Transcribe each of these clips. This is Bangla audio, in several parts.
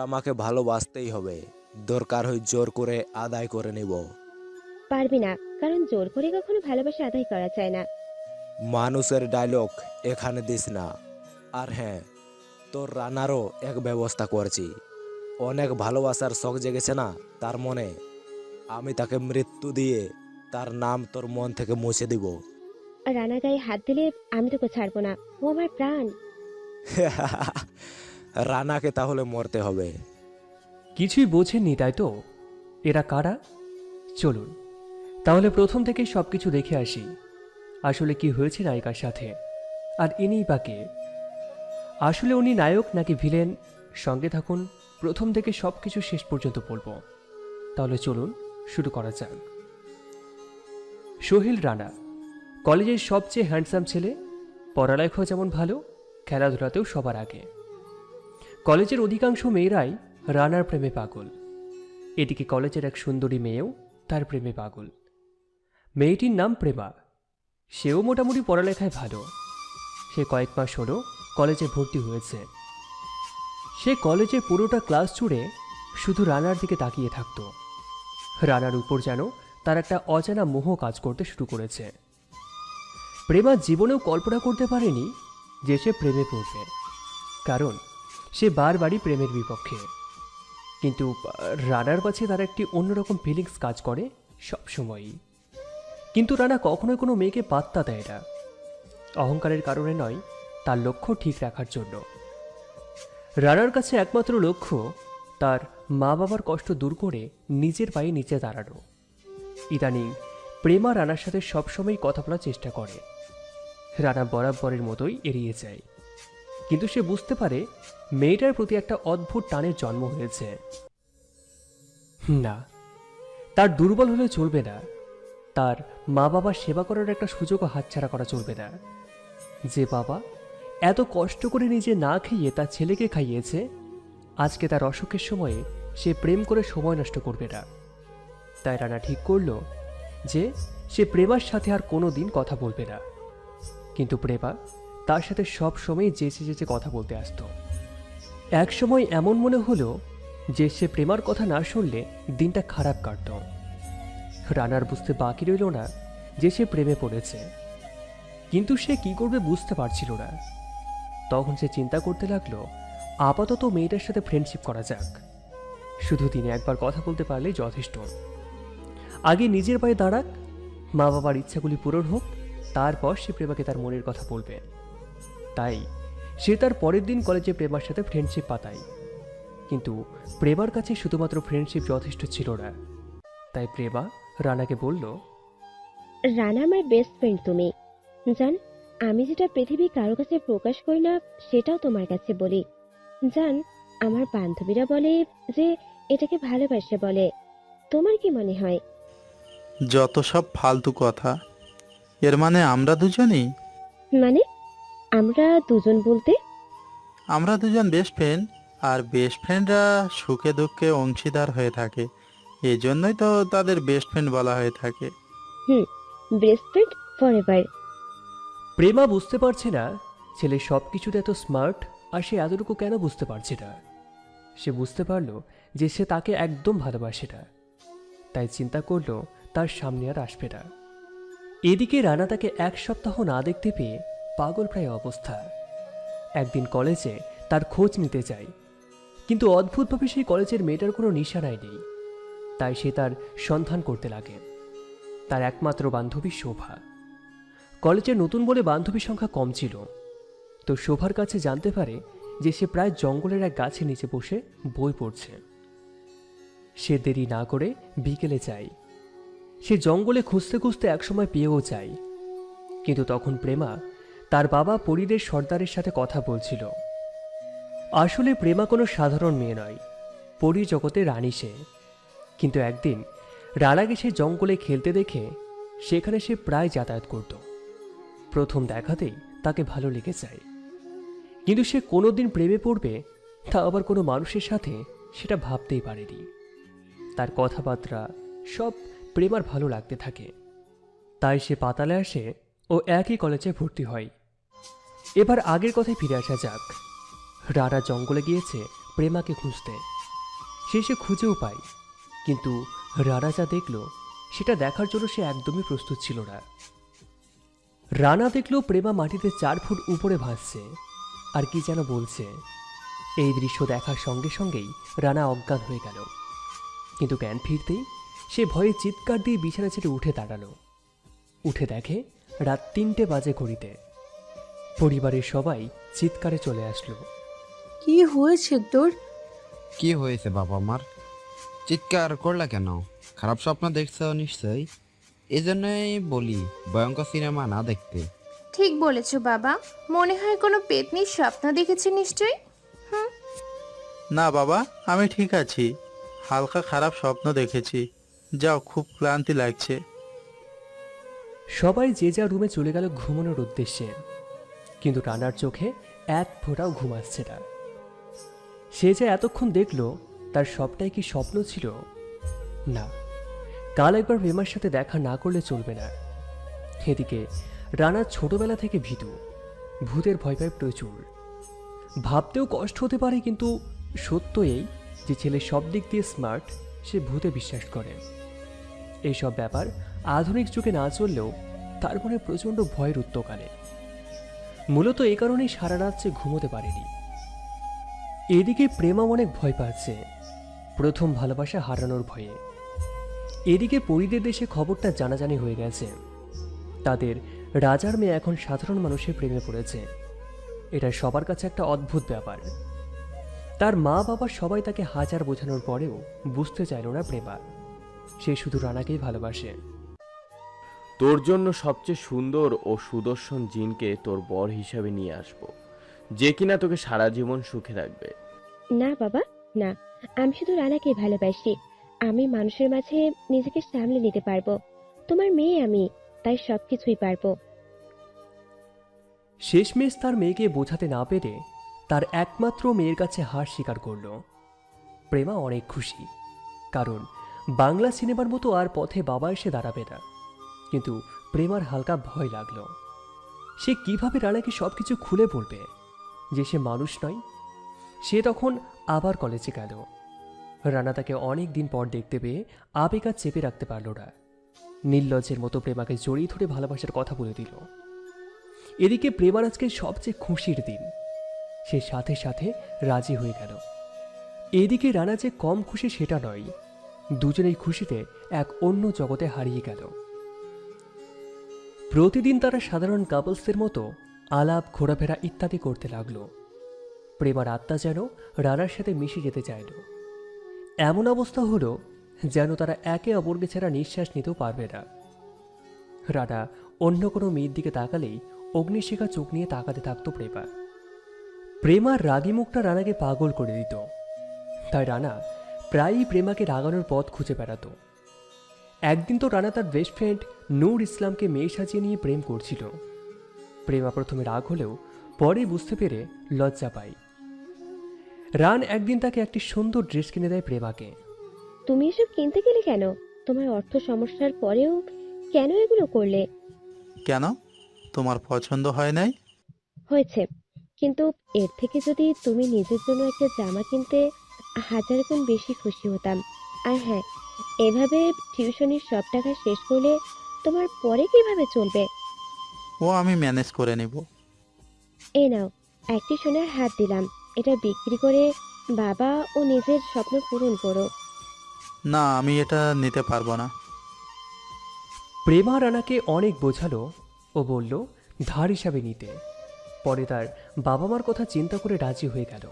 আমাকে ভালোবাসতেই হবে, দরকার হয় জোর করে আদায় করে নিব। পারবি না, কারণ জোর করে কখনো ভালোবাসা আদায় করা যায় না। মানুষের ডায়লগ এখানে দিস না। আর হ্যাঁ, তোর রানারও এক ব্যবস্থা করছি। অনেক ভালোবাসার শখ জেগেছে না তার মনে, আমি তাকে মৃত্যু দিয়ে তার নাম তোর মন থেকে মুছে দিব। আর রানা গায়ে হাত দিলে আমি তোকে ছাড়বো না, ও আমার প্রাণ। রানাকে তাহলে মরতে হবে। কিছুই বোঝেননি তাই তো? এরা কারা? চলুন তাহলে প্রথম থেকে সবকিছু দেখে আসি। আসলে কি হয়েছে নায়িকার সাথে, আর ইনিই বা কে? আসলে উনি নায়ক নাকি ভিলেন? সঙ্গে থাকুন, প্রথম থেকে সবকিছু শেষ পর্যন্ত বলবো। তাহলে চলুন শুরু করা যাক। সোহেল রানা কলেজের সবচেয়ে হ্যান্ডসাম ছেলে, পড়ালেখাও যেমন ভালো, খেলাধুলাতেও সবার আগে। কলেজের অধিকাংশ মেয়েরাই রানার প্রেমে পাগল। এদিকে কলেজের এক সুন্দরী মেয়েও তার প্রেমে পাগল। মেয়েটির নাম প্রেমা। সেও মোটামুটি পড়ালেখায় ভালো। সে কয়েক মাস হলো কলেজে ভর্তি হয়েছে। সে কলেজের পুরোটা ক্লাস জুড়ে শুধু রানার দিকে তাকিয়ে থাকত। রানার উপর যেন তার একটা অজানা মোহ কাজ করতে শুরু করেছে। প্রেমা জীবনেও কল্পনা করতে পারেনি যে সে প্রেমে পড়বে, কারণ সে বারবারই প্রেমের বিপক্ষে। কিন্তু রানার কাছে তার একটি অন্যরকম ফিলিংস কাজ করে সবসময়ই। কিন্তু রানা কখনোই কোনো মেয়েকে পাত্তা দেয় না, অহংকারের কারণে নয়, তার লক্ষ্য ঠিক রাখার জন্য। রানার কাছে একমাত্র লক্ষ্য তার মা বাবার কষ্ট দূর করে নিজের পায়ে নিচে দাঁড়ানো। ইদানিং প্রেমা রানার সাথে সবসময় কথা বলার চেষ্টা করে। রানা বরাবরের মতোই এড়িয়ে যায়, কিন্তু সে বুঝতে পারে মেয়েটার প্রতি একটা অদ্ভুত টানের জন্ম হয়েছে। না, তার দুর্বল হলে চলবে না, তার মা বাবার সেবা করার একটা সুযোগও হাতছাড়া করা চলবে না। যে বাবা এত কষ্ট করে নিজে না খেয়ে তার ছেলেকে খাইয়েছে, আজকে তার অসুখের সময়ে সে প্রেম করে সময় নষ্ট করবে না। তাই রানা ঠিক করলো যে সে প্রেমার সাথে আর কোনো দিন কথা বলবে না। কিন্তু প্রেমা তার সাথে সব সময় যেচে যেচে কথা বলতে আসতো। এক সময় এমন মনে হলো যে সে প্রেমার কথা না শুনলে দিনটা খারাপ কাটত। রানার বুঝতে বাকি রইল না যে সে প্রেমে পড়েছে, কিন্তু সে কি করবে বুঝতে পারছিল না। তখন সে চিন্তা করতে লাগলো, আপাতত মেয়েটার সাথে ফ্রেন্ডশিপ করা যাক, শুধু দিনে একবার কথা বলতে পারলেই যথেষ্ট। আগে নিজের পায়ে দাঁড়াক, মা বাবার ইচ্ছাগুলি পূরণ হোক, তারপর সে প্রেমাকে তার মনের কথা বলবে। তাই সে তার পরের দিন কলেজে প্রেমার সাথে ফ্রেন্ডশিপ পাতায়। কিন্তু প্রেমার কাছে শুধুমাত্র ফ্রেন্ডশিপ যথেষ্ট ছিল না। তাই প্রেমা রানাকে বলল, রানা আমার বেস্ট ফ্রেন্ড তুমি। জান, আমি যেটা পৃথিবী কারো কাছে প্রকাশ করি না সেটাও তোমার কাছে বলি। জান, আমার বান্ধবীরা বলে যে এটাকে ভালোবাসে বলে। তোমার কি মনে হয়? যত সব ফালতু কথা। এর মানে আমরা দুজনই? মানে, আমরা দুজন বলতে? আমরা দুজন বেস্ট ফ্রেন্ড, আর বেস্ট ফ্রেন্ডরা সুখে দুঃখে অংশীদার হয়ে থাকে। এই জন্যই তো তাদের বেস্ট ফ্রেন্ড বলা হয়ে থাকে। হুম, বেস্ট ফ্রেন্ড ফরএভার। প্রেমা বুঝতে পারছে না ছেলে সব কিছুতে এত স্মার্ট, আর সে এতটুকু কেন বুঝতে পারছে না। সে বুঝতে পারলো যে সে তাকে একদম ভালোবাসে না, তাই চিন্তা করলো তার সামনে আর আসবে না। এদিকে রানা তাকে এক সপ্তাহ না দেখতে পেয়ে পাগল প্রায় অবস্থা। একদিন কলেজে তার খোঁজ নিতে যায়, কিন্তু অদ্ভুতভাবে সেই কলেজের মেয়েটার কোনো নিশানাই নেই। তাই সে তার সন্ধান করতে লাগে। তার একমাত্র বান্ধবী শোভা। কলেজে নতুন বলে বান্ধবীর সংখ্যা কম ছিল, তো শোভার কাছে জানতে পারে যে সে প্রায় জঙ্গলের এক গাছের নিচে বসে বই পড়ছে। সে দেরি না করে বিকেলে যায়। সে জঙ্গলে খুঁজতে খুঁজতে একসময় পেয়েও যায়, কিন্তু তখন প্রেমা তার বাবা পরীদের সর্দারের সাথে কথা বলছিল। আসলে প্রেমা কোনো সাধারণ মেয়ে নয়, পরী জগতে রানী সে। কিন্তু একদিন রানাকে সে জঙ্গলে খেলতে দেখে সেখানে সে প্রায় যাতায়াত করত। প্রথম দেখাতেই তাকে ভালো লেগে যায়, কিন্তু সে কোনোদিন প্রেমে পড়বে তা আবার কোনো মানুষের সাথে সেটা ভাবতেই পারেনি। তার কথাবার্তা সব প্রেমার ভালো লাগতে থাকে। তাই সে পাতালে আসে ও একই কলেজে ভর্তি হয়। এবার আগের কথায় ফিরে আসা যাক। রানা জঙ্গলে গিয়েছে প্রেমাকে খুঁজতে। সে খুঁজেও পায়, কিন্তু রানা যা দেখল সেটা দেখার জন্য সে একদমই প্রস্তুত ছিল না। রানা দেখল প্রেমা মাটিতে 4 ফুট উপরে ভাসছে আর কি যেন বলছে। এই দৃশ্য দেখার সঙ্গে সঙ্গেই রানা অজ্ঞান হয়ে গেল, কিন্তু জ্ঞান ফিরতেই সে ভয়ে চিৎকার দিয়ে বিছানা ছেড়ে উঠে দাঁড়ালো। উঠে দেখে রাত 3টে বাজে ঘড়িতে। পরিবারের সবাই চিৎকারে চলে আসলো। কি হয়েছে তোর? কি হয়েছে বাবা আমার? চিৎকার করলা কেন? খারাপ স্বপ্ন দেখছো নিশ্চয়ই, এই জন্যই বলি ভয়ঙ্কর সিনেমা না দেখতে। ঠিক বলেছো বাবা, মনে হয় কোনো পেতনির স্বপ্ন দেখেছি নিশ্চয়ই। না বাবা, আমি ঠিক আছি। হালকা খারাপ স্বপ্ন দেখেছি। যাও, খুব ক্লান্তি লাগছে। সবাই যে যা রুমে চলে গেল ঘুমানোর উদ্দেশ্যে, কিন্তু রানার চোখে এক ফোঁটাও ঘুম আসছে না। সে যে এতক্ষণ দেখল তার সবটাই কি স্বপ্ন ছিল? না, কাল একবার প্রেমার সাথে দেখা না করলে চলবে না। এদিকে রানা ছোটবেলা থেকে ভীতু, ভূতের ভয় পায় প্রচুর। ভাবতেও কষ্ট হতে পারে, কিন্তু সত্য এই যে ছেলে সব দিক দিয়ে স্মার্ট, সে ভূতে বিশ্বাস করে। এইসব ব্যাপার আধুনিক যুগে না চললেও তার মনে প্রচণ্ড ভয়ের উত্তকালে। মূলত এই কারণেই সারা রাত সে ঘুমোতে পারেনি। এদিকে প্রেমা অনেক ভয় পাচ্ছে, প্রথম ভালোবাসা হারানোর ভয়ে। এদিকে পরিদের দেশে খবরটা জানাজানি হয়ে গেছে, তাদের রাজার মেয়ে এখন সাধারণ মানুষের প্রেমে পড়েছে। এটা সবার কাছে একটা অদ্ভুত ব্যাপার। তার মা বাবা সবাই তাকে হাজার বোঝানোর পরেও বুঝতে চাইল না প্রেমা। সে শুধু রানাকেই ভালোবাসে। তোর জন্য সবচেয়ে সুন্দর ও সুদর্শন জিনকে তোর বর হিসাবে নিয়ে আসবো, যে কিনা তোকে সারা জীবন সুখে রাখবে। না বাবা, না, আমি শুধু রানাকে ভালোবাসি। আমি মানুষের মাঝে নিজেকে সামলে নিতে পারবো। তোমার মেয়ে আমি, তাই সবকিছুই পারবো। শেষমেশ তার মেয়েকে বোঝাতে না পেরে তার একমাত্র মেয়ের কাছে হার স্বীকার করল। প্রেমা অনেক খুশি, কারণ বাংলা সিনেমার মতো আর পথে বাবা এসে দাঁড়াবে না। কিন্তু প্রেমার হালকা ভয় লাগলো। সে কিভাবে রানাকে সবকিছু খুলে বলবে যে সে মানুষ নয়? সে তখন আবার কলেজে গেল। রানা তাকে অনেক দিন পর দেখতে পেয়ে আবেগ আর চেপে রাখতে পারল না। নির্লজ্জের মতো প্রেমাকে জড়িয়ে ধরে ভালোবাসার কথা বলে দিল। এদিকে প্রেমার আজকে সবচেয়ে খুশির দিন, সে সাথে সাথে রাজি হয়ে গেল। এদিকে রানা যে কম খুশি সেটা নয়, দুজনেই খুশিতে এক অন্য জগতে হারিয়ে গেল। প্রতিদিন তারা সাধারণ কাপলসদের মতো আলাপ, ঘোরাফেরা ইত্যাদি করতে লাগলো। প্রেমার আত্মা যেন রানার সাথে মিশে যেতে চাইল। এমন অবস্থা হলো যেন তারা একে অপরকে ছাড়া নিঃশ্বাস নিতেও পারবে না। রানা অন্য কোনো মেয়ের দিকে তাকালেই অগ্নিশিখা চোখ নিয়ে তাকাতে থাকতো প্রেমা। প্রেমার রাগী মুখটা রানাকে পাগল করে দিত, তাই রানা প্রায়ই প্রেমাকে রাগানোর পথ খুঁজে বেড়াত। একদিন তো রানা তার বেস্ট ফ্রেন্ড নূর ইসলামকে মেয়ে সাজিয়ে নিয়ে প্রেম করছিল। প্রেমা প্রথমে রাগ হলেও পরে বুঝতে পেরে লজ্জা পায়। রান একদিন তাকে একটি সুন্দর ড্রেস কিনে দেয় প্রেমাকে। তুমি এসব কিনতে গেলে কেন? তোমার অর্থ সমস্যার পরেও কেন এগুলো করলে? কেন, তোমার পছন্দ হয় নাই? হয়েছে, কিন্তু এর থেকে যদি তুমি নিজের জন্য একটা জামা কিনতে 1000 গুণ বেশি খুশি হতাম। আর হ্যাঁ, এভাবে টিউশনির সব টাকা শেষ করলে তোমার পরে কিভাবে চলবে? ও আমি ম্যানেজ করে নিব। এই নাও, একটি সোনার হাত দিলাম, এটা বিক্রি করে বাবা ও নিজের স্বপ্ন পূরণ করো। না, আমি এটা নিতে পারবো না। প্রেমা রানাকে অনেক বোঝালো ও বলল ধার হিসাবে নিতে। পরে তার বাবা মার কথা চিন্তা করে রাজি হয়ে গেল।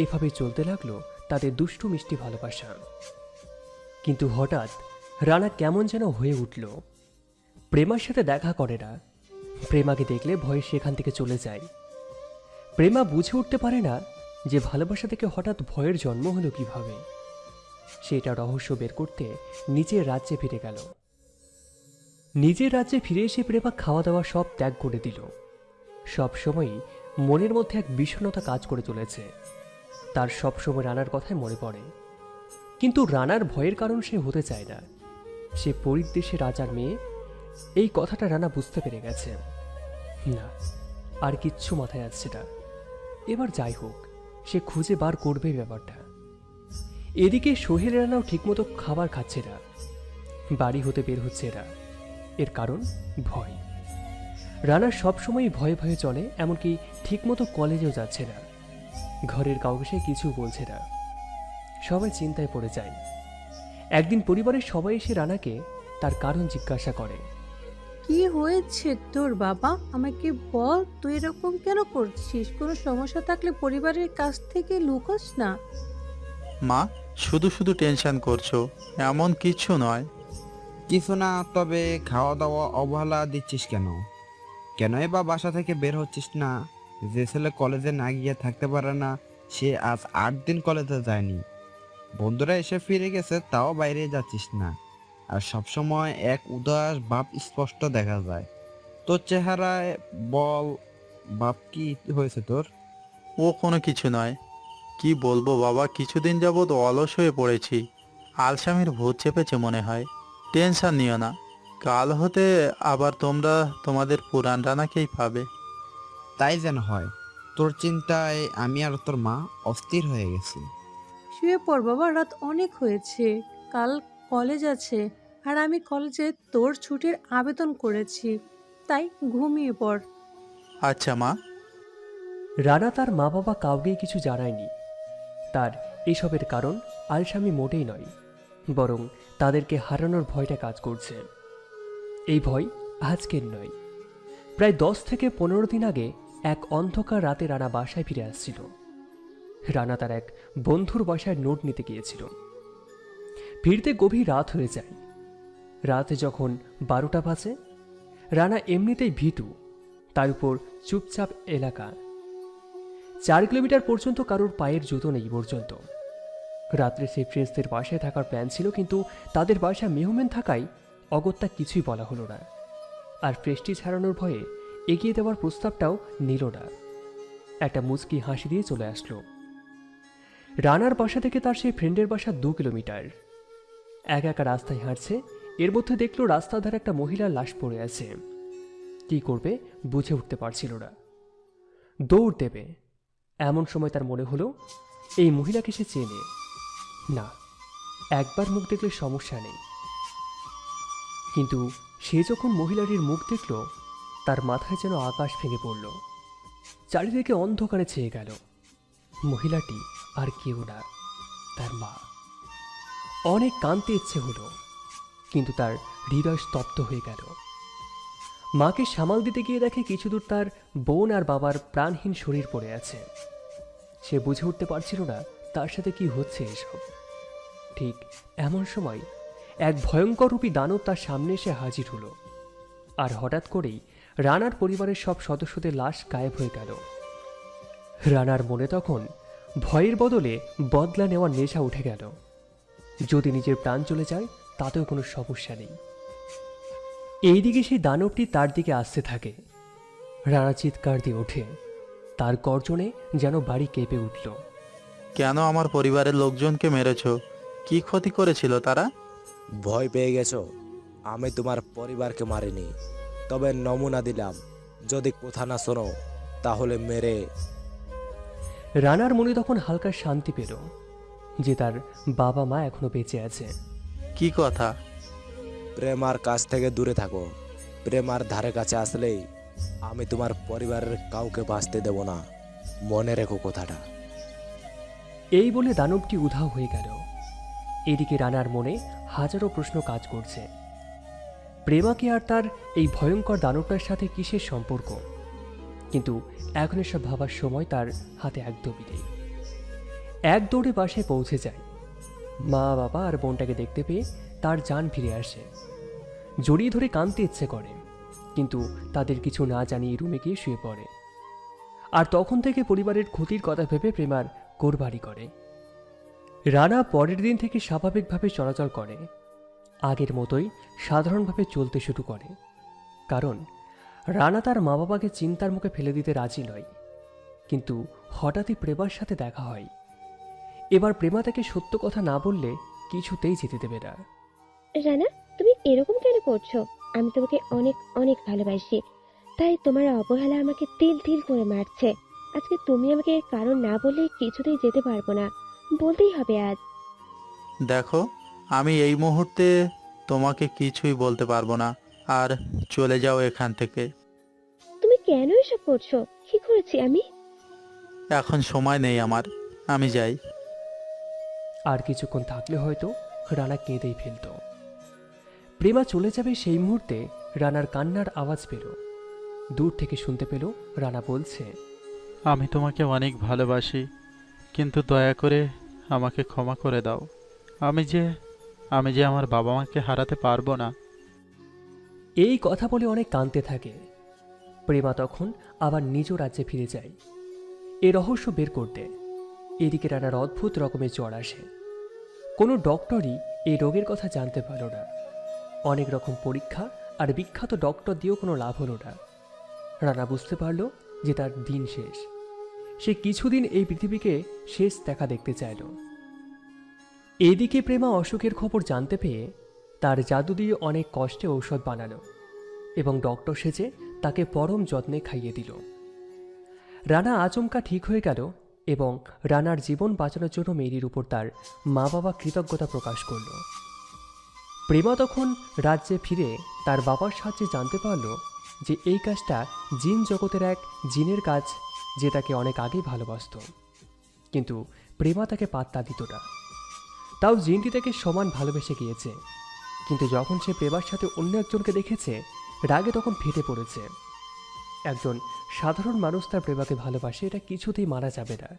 এভাবে চলতে লাগলো তাদের দুষ্টু মিষ্টি ভালোবাসা। কিন্তু হঠাৎ রানা কেমন যেন হয়ে উঠল। প্রেমার সাথে দেখা করে না, প্রেমাকে দেখলে ভয়ে সেখান থেকে চলে যায়। প্রেমা বুঝে উঠতে পারে না যে ভালোবাসা থেকে হঠাৎ ভয়ের জন্ম হলো কিভাবে। সেটা রহস্য বের করতে নিজের রাজ্যে ফিরে গেল। নিজের রাজ্যে ফিরে এসে প্রেমা খাওয়া দাওয়া সব ত্যাগ করে দিল। সব সময়ই মনের মধ্যে এক বিষণ্ণতা কাজ করে চলেছে। তার সবসময় রানার কথাই মনে পড়ে, কিন্তু রানার ভয়ের কারণ সে হতে চায় না। সে পরিদেশে রাজার মেয়ে, এই কথাটা রানা বুঝতে পেরে গেছে। না, আর কিচ্ছু মাথায় আসছে না। এবার যাই হোক, সে খুঁজে বার করবে ব্যাপারটা। এদিকে সোহেল রানাও ঠিকমতো খাবার খাচ্ছে না, বাড়ি হতে বের হচ্ছে না। এর কারণ ভয়। রানা সবসময় ভয়ে ভয়ে চলে, এমনকি ঠিকমতো কলেজেও যাচ্ছে না। ঘরের কাউকে সে কিছু বলছে না, সবাই চিন্তায় পড়ে যায়। একদিন পরিবারের সবাই এসে রানাকে তার কারণ জিজ্ঞাসা করে। কি হয়েছে তোর বাবা? আমাকে বল, তুই এরকম কেন করছিস? কোনো সমস্যা থাকলে পরিবারের কাছ থেকে লুকাস না। মা, শুধু শুধু টেনশন করছো, এমন কিছু নয়। কিছু না, তবে খাওয়া দাওয়া অবহেলা দিচ্ছিস কেন? কেনই বা বাসা থেকে বের হচ্ছিস না? যে ছেলে কলেজে না গিয়ে থাকতে পারে না, সে আজ 8 দিন কলেজে যায়নি। বন্ধুরা এসে ফিরে গেছে, তাও বাইরে যাচ্ছিস না। আর সবসময় এক উদাস ভাব স্পষ্ট দেখা যায় তোর চেহারায়। বল বাপ, কি হয়েছে তোর? ও কোনো কিছু নয়। কি বলবো বাবা, কিছুদিন যাবৎ অলস হয়ে পড়েছি। আলসামির ভূত চেপেছে মনে হয়। টেনশন নিও না, কাল হতে আবার তোমরা তোমাদের পুরান রানাকেই পাবে। তাই যেন হয়। তোর চিন্তায় আমি আর তোর মা অস্থির হয়ে গেছি। শুয়ে পড় বাবা, রাত অনেক হয়েছে। কাল কলেজ আছে, আর আমি কলেজে তোর ছুটির আবেদন করেছি, তাই ঘুমিয়ে পড়। আচ্ছা মা। রানা তার মা বাবা কাউকেই কিছু জানায়নি। তার এসবের কারণ আলসামি মোটেই নয়, বরং তাদেরকে হারানোর ভয়টা কাজ করছে। এই ভয় আজকের নয়, প্রায় 10 থেকে 15 দিন আগে এক অন্ধকার রাতে রানা বাসায় ফিরে আসছিল। রানা তার এক বন্ধুর বাসায় নোট নিতে গিয়েছিল। ফিরতে গভীর রাত হয়ে যায়। রাতে যখন 12টা বাজে, রানা এমনিতেই ভীতু, তার উপর চুপচাপ এলাকা। 4 কিলোমিটার পর্যন্ত কারোর পায়ের জুতো নেই পর্যন্ত। রাত্রে সেই ফ্রেন্ডসদের বাসায় থাকার প্ল্যান ছিল, কিন্তু তাদের বাসায় মেহমান থাকায় অগত্যা কিছুই বলা হলো না। আর প্রেস্টিজ হারানোর ভয়ে এগিয়ে দেওয়ার প্রস্তাবটাও নিল না। একটা মুচকি হাসি দিয়ে চলে আসলো। রানার বাসা থেকে তার সেই ফ্রেন্ডের বাসা 2 কিলোমিটার। একা একা রাস্তায় হাঁটছে, এর মধ্যে দেখলো রাস্তার ধারে একটা মহিলার লাশ পড়ে আছে। কি করবে বুঝে উঠতে পারছিল না। দৌড় দেবে, এমন সময় তার মনে হলো এই মহিলাকে সে চেনে না। একবার মুখ দেখলে সমস্যা নেই, কিন্তু সে যখন মহিলাটির মুখ দেখল, তার মাথায় যেন আকাশ ভেঙে পড়ল। চারিদিকে অন্ধকারে ছেয়ে গেল। মহিলাটি আর কেউ না, তার মা। অনেক কাঁদতে ইচ্ছে হলো, কিন্তু তার হৃদয় স্তব্ধ হয়ে গেল। মাকে সামাল দিতে গিয়ে দেখে কিছু দূর তার বোন আর বাবার প্রাণহীন শরীর পড়ে আছে। সে বুঝে উঠতে পারছিল না তার সাথে কি হচ্ছে এসব। ঠিক এমন সময় এক ভয়ঙ্কর রূপী দানব তার সামনে এসে হাজির হলো। আর হঠাৎ করেই রানার পরিবারের সব সদস্যদের লাশ গায়েব হয়ে গেল। রানার মনে তখন ভয়ের বদলে বদলা নেওয়ার নেশা উঠে গেল। যদি নিজের প্রাণ চলে যায় তাতেও কোনো সমস্যা নেই। এইদিকে সেই দানবটি তার দিকে আসতে থাকে। রানা চিৎকার দিয়ে ওঠে, তার গর্জনে যেন বাড়ি কেঁপে উঠল। কেন আমার পরিবারের লোকজনকে মেরেছো? কি ক্ষতি করেছিল তারা? ভয় পেয়ে গেছো? আমি তোমার পরিবারকে মারিনি, তবে নমুনা দিলাম। যদি কথা না শোনো তাহলে মেরে। রানার মনে তখন হালকা শান্তি পেল যে তার বাবা মা এখনো বেঁচে আছে। কি কথা? প্রেমার কাছ থেকে দূরে থাকো। প্রেমার ধারে কাছে আসলেই আমি তোমার পরিবারের কাউকে বাঁচতে দেব না, মনে রেখো কথাটা। এই বলে দানবটি উধাও হয়ে গেল। এদিকে রানার মনে হাজারো প্রশ্ন কাজ করছে। প্রেমাকে আর তার এই ভয়ঙ্কর দানবটার সাথে কিসের সম্পর্ক? কিন্তু এখন এসব ভাবার সময় তার হাতে একদমই নেই। এক দৌড়ে বাসায় পৌঁছে যায়। মা বাবা আর বোনটাকে দেখতে পেয়ে তার জান ফিরে আসে। জড়িয়ে ধরে কাঁদতে ইচ্ছে করে, কিন্তু তাদের কিছু না জানিয়ে রুমে গিয়ে শুয়ে পড়ে। আর তখন থেকে পরিবারের ক্ষতির কথা ভেবে প্রেমার কোরবানি করে। রানা পরের দিন থেকে স্বাভাবিকভাবে চলাচল করে, আগের মতোই সাধারণভাবে চলতে শুরু করে। কারণ রানা তার মা বাবাকে চিন্তার মুখে ফেলে দিতে রাজি নয়। কিন্তু হঠাৎই প্রেমার সাথে দেখা হয়। এবার প্রেমা তাকে সত্য কথা না বললে কিছুতেই যেতে দেবে না। রানা, তুমি এরকম কেন করছো? আমি তোমাকে অনেক অনেক ভালোবাসি, তাই তোমার অবহেলা আমাকে তিল তিল করে মারছে। আজকে তুমি আমাকে এর কারণ না বললে কিছুতেই যেতে পারবো না, বলতেই হবে আজ। দেখো, আমি এই মুহূর্তে তোমাকে কিছুই বলতে পারবো না। আর চলে যাও এখান থেকে। তুমি কেন এসব করছো? কি করেছি আমি? এখন সময় নেই আমার, আমি যাই। আর কিছুক্ষণ থাকলে হয়তো রানা কেঁদেই ফেলত। প্রেমা চলে যাবে সেই মুহূর্তে রানার কান্নার আওয়াজ পেল। দূর থেকে শুনতে পেল রানা বলছে, আমি তোমাকে অনেক ভালোবাসি, কিন্তু দয়া করে আমাকে ক্ষমা করে দাও। আমি যে আমার বাবা মাকে হারাতে পারবো না। এই কথা বলে অনেক কাঁদতে থাকে। প্রেমা তখন আবার নিজ রাজ্যে ফিরে যায় এ রহস্য বের করতে। এদিকে রানার অদ্ভুত রকমের জ্বর আসে। কোনো ডক্টরই এই রোগের কথা জানতে পারল না। অনেক রকম পরীক্ষা আর বিখ্যাত ডক্টর দিয়েও কোনো লাভ হলো না। রানা বুঝতে পারল যে তার দিন শেষ। সে কিছুদিন এই পৃথিবীকে শেষ দেখা দেখতে চাইল। এদিকে প্রেমা অসুখের খবর জানতে পেয়ে তার জাদু দিয়ে অনেক কষ্টে ঔষধ বানালো এবং ডক্টর সেজে তাকে পরম যত্নে খাইয়ে দিল। রানা আচমকা ঠিক হয়ে গেল এবং রানার জীবন বাঁচানোর জন্য মেরির উপর তার মা বাবা কৃতজ্ঞতা প্রকাশ করল। প্রেমা তখন রাজ্যে ফিরে তার বাবার সাহায্যে জানতে পারল যে এই কাজটা জিন জগতের এক জিনের কাজ, যে তাকে অনেক আগেই ভালোবাসত। কিন্তু প্রেমা তাকে পাত্তা দিত না। তাও জিনটি তাকে সমান ভালোবেসে গিয়েছে। কিন্তু যখন সে প্রেমার সাথে অন্য একজনকে দেখেছে, রাগে তখন ফেটে পড়েছে। একজন সাধারণ মানুষ তার প্রেমাকে ভালোবাসে, এটা কিছুতেই মানা যাবে না।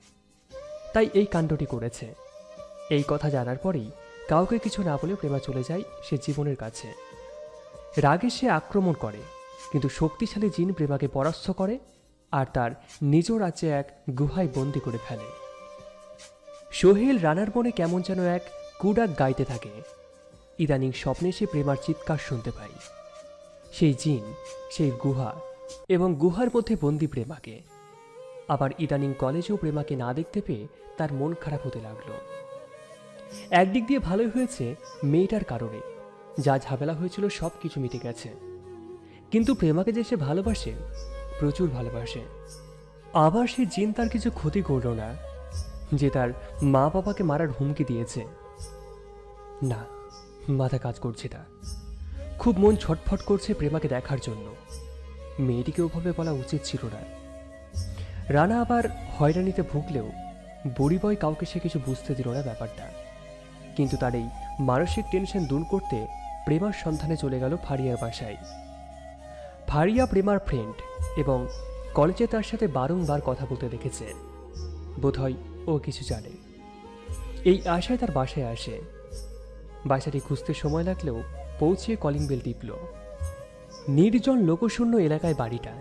তাই এই কাণ্ডটি করেছে। এই কথা জানার পরেই কাউকে কিছু না বলে প্রেমা চলে যায় সে জীবনের কাছে। রাগে সে আক্রমণ করে, কিন্তু শক্তিশালী জিন প্রেমাকে পরাস্ত করে আর তার নিজ রাজ্যে এক গুহায় বন্দি করে ফেলে। সোহেল রানার মনে কেমন যেন এক কুডাক গাইতে থাকে। ইদানিং স্বপ্নে সে প্রেমার চিৎকার শুনতে পায়। সেই জিন, সেই গুহা এবং গুহার মধ্যে বন্দি প্রেমাকে। আবার ইদানিং কলেজেও প্রেমাকে না দেখতে পেয়ে তার মন খারাপ হতে লাগলো। একদিক দিয়ে ভালোই হয়েছে মেয়েটার কারণে, যা ঝামেলা হয়েছিল সব কিছু মিটে গেছে। কিন্তু প্রেমাকে যে সে ভালোবাসে, প্রচুর ভালোবাসে। আবার সে জিন তার কিছু ক্ষতি করল না, যে তার মা বাবাকে মারার হুমকি দিয়েছে। না, মাথা কাজ করছে না। খুব মন ছটফট করছে প্রেমাকে দেখার জন্য। মেয়েটিকে ওভাবে বলা উচিত ছিল না। রানা আবার হয়রানিতে ভুগলেও বুড়ি বয় কাউকে সে কিছু বুঝতে দিল না ব্যাপারটা। কিন্তু তার এই মানসিক টেনশন দূর করতে প্রেমার সন্ধানে চলে গেল ফারিয়ার বাসায়। ফারিয়া প্রেমার ফ্রেন্ড এবং কলেজে তার সাথে বারংবার কথা বলতে দেখেছে। বোধহয় ও কিছু জানে। এই আশায় তার বাসায় আসে। বাসাটি খুঁজতে সময় লাগলেও পৌঁছিয়ে কলিং বেল টিপল। নির্জন লোকশূন্য এলাকায় বাড়িটা।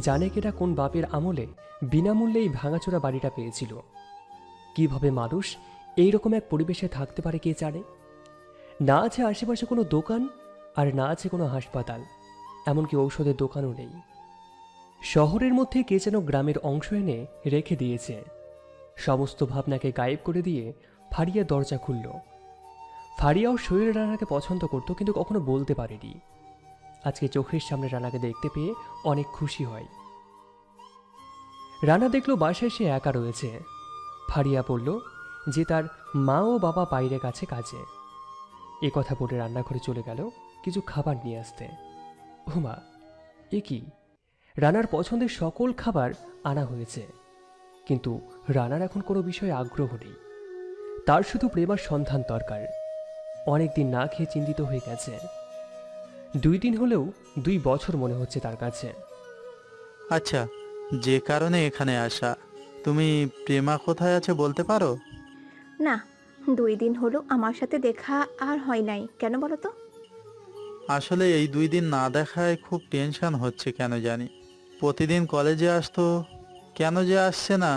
জানে কেটা কোন বাপের আমলে বিনামূল্যে এই ভাঙাচোরা বাড়িটা পেয়েছিল। কিভাবে মানুষ এইরকম এক পরিবেশে থাকতে পারে কে জানে। না আছে আশেপাশে কোনো দোকান, আর না আছে কোনো হাসপাতাল, এমনকি ঔষধের দোকানও নেই। শহরের মধ্যে কে যেন গ্রামের অংশ এনে রেখে দিয়েছে। সমস্ত ভাবনাকে গায়েব করে দিয়ে ফারিয়া দরজা খুলল। ফারিয়াও সোহেল রানাকে পছন্দ করত, কিন্তু কখনো বলতে পারেনি। আজকে চোখের সামনে রানাকে দেখতে পেয়ে অনেক খুশি হয়। রানা দেখল বাসায় সে একা রয়েছে। ফারিয়া বলল যে তার মা ও বাবা বাইরে গেছে কাজে। এ কথা বলে রান্নাঘরে চলে গেল কিছু খাবার নিয়ে আসতে। ও মা, এ কি! রানার পছন্দের সকল খাবার আনা হয়েছে, কিন্তু রানার এখন কোনো বিষয়ে আগ্রহ নেই। তার শুধু প্রেমার সন্ধান দরকার। অনেকদিন না খেয়ে চিন্তিত হয়ে গেছে। 2 দিন হলেও 2 বছর মনে হচ্ছে তার কাছে। আচ্ছা, যে কারণে এখানে আসা, তুমি প্রেমা কোথায় আছে বলতে পারো? না, 2 দিন হলো আমার সাথে দেখা আর হয় নাই। কেন বলো তো? আসলে এই 2 দিন না দেখায় খুব টেনশন হচ্ছে কেন জানি। প্রতিদিন কলেজে আসতো, কেন যে আসছে না?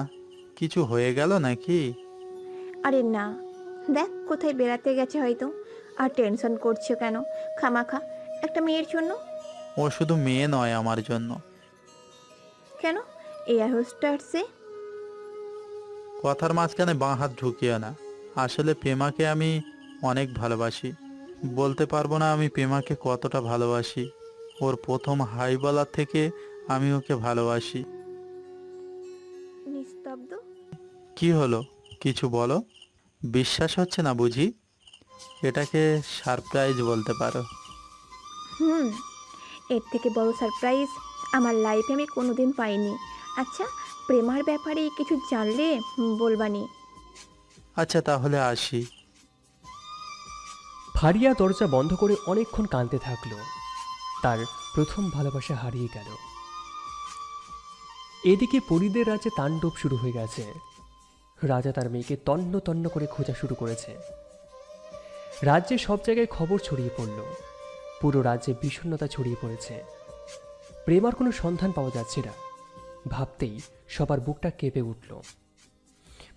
কিছু হয়ে গেল নাকি? আরে না, দেখ কোথায় বেড়াতে গেছে হয়তো। আর টেনশন করছো কেন খামাখা একটা মেয়ের জন্য? ও শুধু মেয়ে নয় আমার জন্য। কেন? এয়ার হোস্টেসে? কথার মাঝখানে বাঁ হাত ঢুকিও না। আসলে প্রেমাকে আমি অনেক ভালোবাসি। বলতে পারবো না আমি প্রেমাকে কতটা ভালোবাসি। ওর প্রথম হাই বলার থেকে আমি ওকে ভালোবাসি। কি হলো, কিছু বলো। বিশ্বাস হচ্ছে না বুঝি? এটাকে সারপ্রাইজ বলতে পারো। হুম, এর থেকে বড় সারপ্রাইজ আমার লাইফে আমি কোনোদিন পাইনি। আচ্ছা, প্রেমার ব্যাপারে কিছু জানলে বলবানি। আচ্ছা তাহলে আসি। ফারিয়া দরজা বন্ধ করে অনেকক্ষণ কাঁদতে থাকলো। তার প্রথম ভালোবাসা হারিয়ে গেল। এদিকে পরীদের রাজ্যে তাণ্ডব শুরু হয়ে গেছে। রাজা তার মেয়েকে তন্ন তন্ন করে খোঁজা শুরু করেছে। রাজ্যে সব জায়গায় খবর ছড়িয়ে পড়ল। পুরো রাজ্যে বিষণ্ণতা ছড়িয়ে পড়েছে। প্রেমার কোনো সন্ধান পাওয়া যাচ্ছে না। ভাবতেই সবার বুকটা কেঁপে উঠল।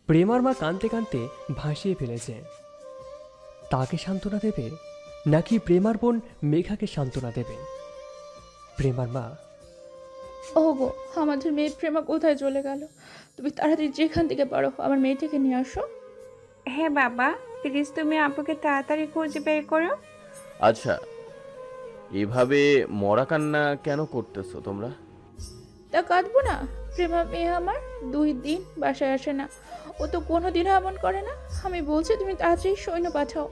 প্রেমার মা কাঁদতে কাঁদতে ভাসিয়ে ফেলেছে। তাকে সান্ত্বনা দেবে নাকি প্রেমার বোন মেঘাকে সান্ত্বনা দেবে? প্রেমার মা, ওগো, আমাদের মেয়ে প্রেমা কোথায় চলে গেল? তুমি তাড়াতাড়ি যেখান থেকে পারো আমার মেয়েটাকে নিয়ে আসো। হ্যাঁ বাবা, প্লিজ তুমি আপুকে তাড়াতাড়ি খুঁজে বের করো। আচ্ছা, এভাবে মরা কান্না কেন করতেছো তোমরা? তা কাঁদবো না? প্রেমা মেয়ে আমার 2 দিন বাসায় আসে না। ও তো কোনোদিনও এমন করে না। আমি বলছি তুমি তাড়াতাড়ি সৈন্য পাঠাও।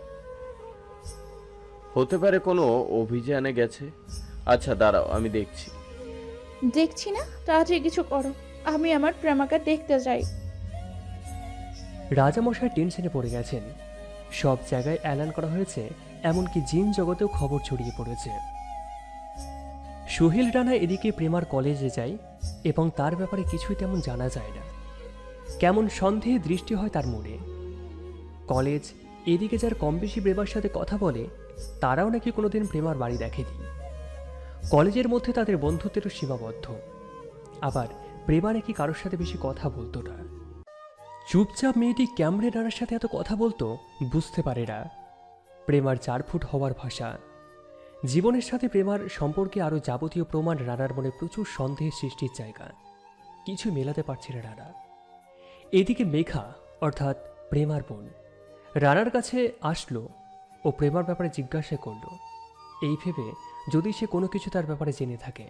হতে পারে কোনো অভিযানে গেছে। আচ্ছা দাঁড়াও, আমি দেখছি। দেখছি না, তাড়াতাড়ি কিছু করো। আমি আমার প্রেমাকে দেখতে চাই। রাজামশাই টেনশনে পড়ে গেছেন। সব জায়গায় এলান করা হয়েছে, এমনকি জিন জগতেও খবর ছড়িয়ে পড়েছে। সোহেল রানা এদিকে প্রেমার কলেজে যায় এবং তার ব্যাপারে কিছুই তেমন জানা যায় না। কেমন সন্দেহে দৃষ্টি হয় তার মনে। কলেজ এদিকে যার কম বেশি প্রেমার সাথে কথা বলে, তারাও নাকি কোনোদিন প্রেমার বাড়ি দেখেনি। কলেজের মধ্যে তাদের বন্ধুত্বেরও সীমাবদ্ধ। আবার প্রেমা নাকি কারোর সাথে বেশি কথা বলতো না। চুপচাপ মেয়েটি ক্যামরে রানার সাথে এত কথা বলতো বুঝতে পারে না। প্রেমার 4 ফুট হওয়ার ভাষা। জীবনের সাথে প্রেমার সম্পর্কে আরও যাবতীয় প্রমাণ রানার মনে প্রচুর সন্দেহের সৃষ্টির জায়গা। কিছু মেলাতে পারছে না রানা। এদিকে মেঘা অর্থাৎ প্রেমার বোন রানার কাছে আসলো ও প্রেমার ব্যাপারে জিজ্ঞাসা করলো, এই ভেবে যদি সে কোনো কিছু তার ব্যাপারে জেনে থাকে।